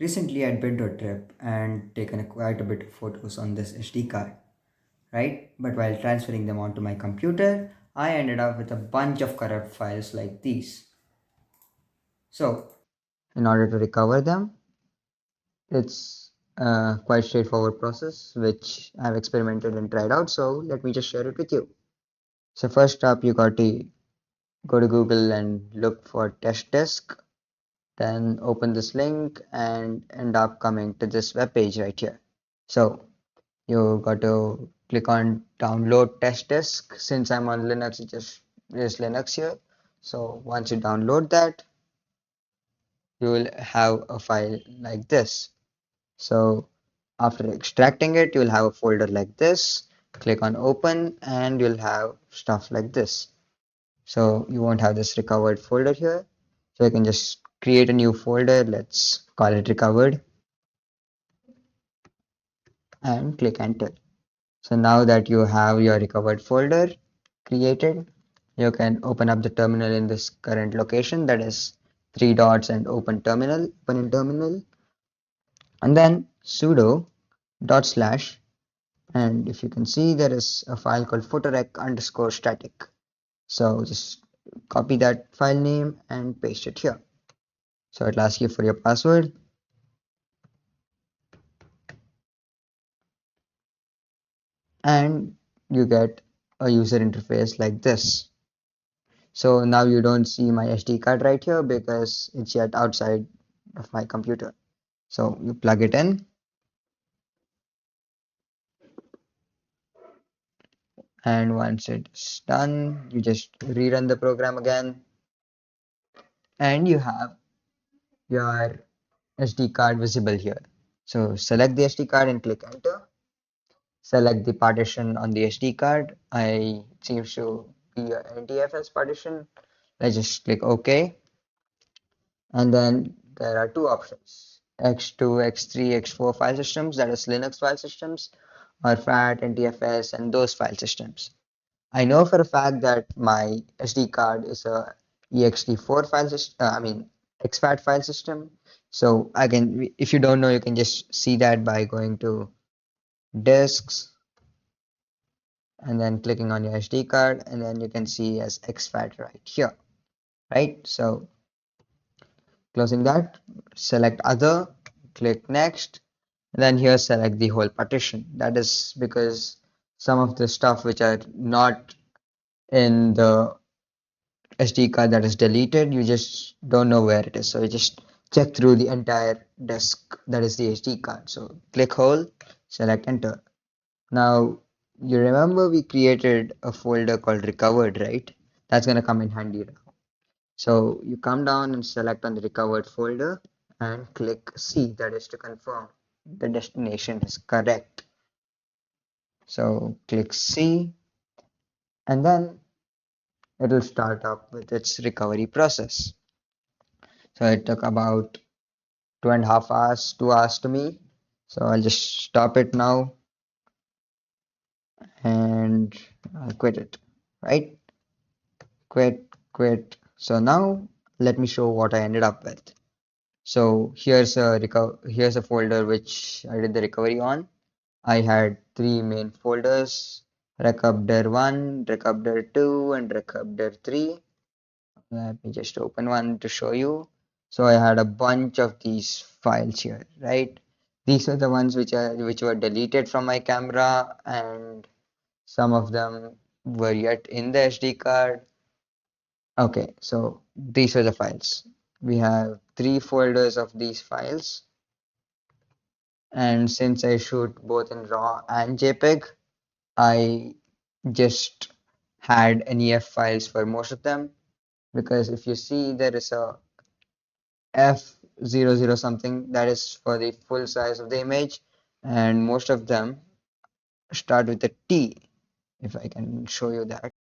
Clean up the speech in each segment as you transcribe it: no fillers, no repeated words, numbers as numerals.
Recently, I'd been to a trip and taken quite a bit of photos on this SD card, right? But while transferring them onto my computer, I ended up with a bunch of corrupt files like these. So, in order to recover them, it's a quite straightforward process which I've experimented and tried out. So, let me just share it with you. So, first up, you got to go to Google and look for TestDisk. Then open this link and end up coming to this web page right here. So you got to click on download test disk. Since I'm on Linux, it just is Linux here. So once you download that, you will have a file like this. So after extracting it, you'll have a folder like this. Click on open and you'll have stuff like this. So you won't have this recovered folder here. So you can just create a new folder. Let's call it recovered and click enter. So now that you have your recovered folder created, you can open up the terminal in this current location, that is three dots and open in terminal, and then sudo dot slash, and if you can see there is a file called photorec underscore static. So just copy that file name and paste it here. So it'll ask you for your password, and you get a user interface like this. So now you don't see my SD card right here because it's yet outside of my computer. So you plug it in, and once it's done, you just rerun the program again, and you have your SD card visible here. So select the SD card and click enter. Select the partition on the SD card. It seems to be a NTFS partition. Let's just click OK. And then there are two options: X2, X3, X4 file systems, that is Linux file systems, or FAT, NTFS, and those file systems. I know for a fact that my SD card is a ext4 file system, exFAT file system. So I can, if you don't know, you can just see that by going to disks and then clicking on your SD card, and then you can see as exFAT right here, right? So closing that, select other, click next, and then here select the whole partition. That is because some of the stuff which are not in the SD card that is deleted, you just don't know where it is. So you just check through the entire disk that is the SD card. So click whole, select enter. Now you remember we created a folder called recovered, right? That's gonna come in handy now. So you come down and select on the recovered folder and click C, that is to confirm the destination is correct. So click C and then it will start up with its recovery process. So it took about 2.5 hours, 2 hours to me. So I'll just stop it now and I'll quit it, right? Quit. So now let me show what I ended up with. So here's a folder which I did the recovery on. I had three main folders: Recupder1, Recupder2, and Recupder3. Let me just open one to show you. So I had a bunch of these files here, right? These are the ones which were deleted from my camera, and some of them were yet in the SD card. Okay, so these are the files. We have three folders of these files, and since I shoot both in RAW and JPEG, I just had NEF files for most of them, because if you see there is a F00 something that is for the full size of the image, and most of them start with a T. If I can show you that,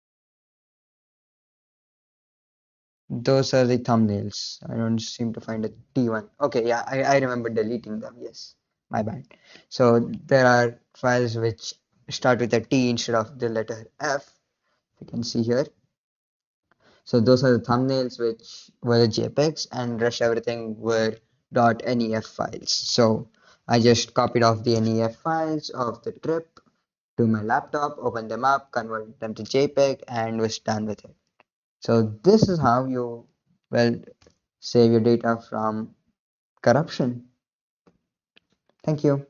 those are the thumbnails. I don't seem to find a T one. Okay, yeah, I remember deleting them. Yes, my bad. So there are files which start with a T instead of the letter F. You can see here. So those are the thumbnails which were the JPEGs, and rest everything were .nef files. So I just copied off the NEF files of the trip to my laptop, opened them up, converted them to JPEG, and was done with it. So this is how you, well, save your data from corruption. Thank you.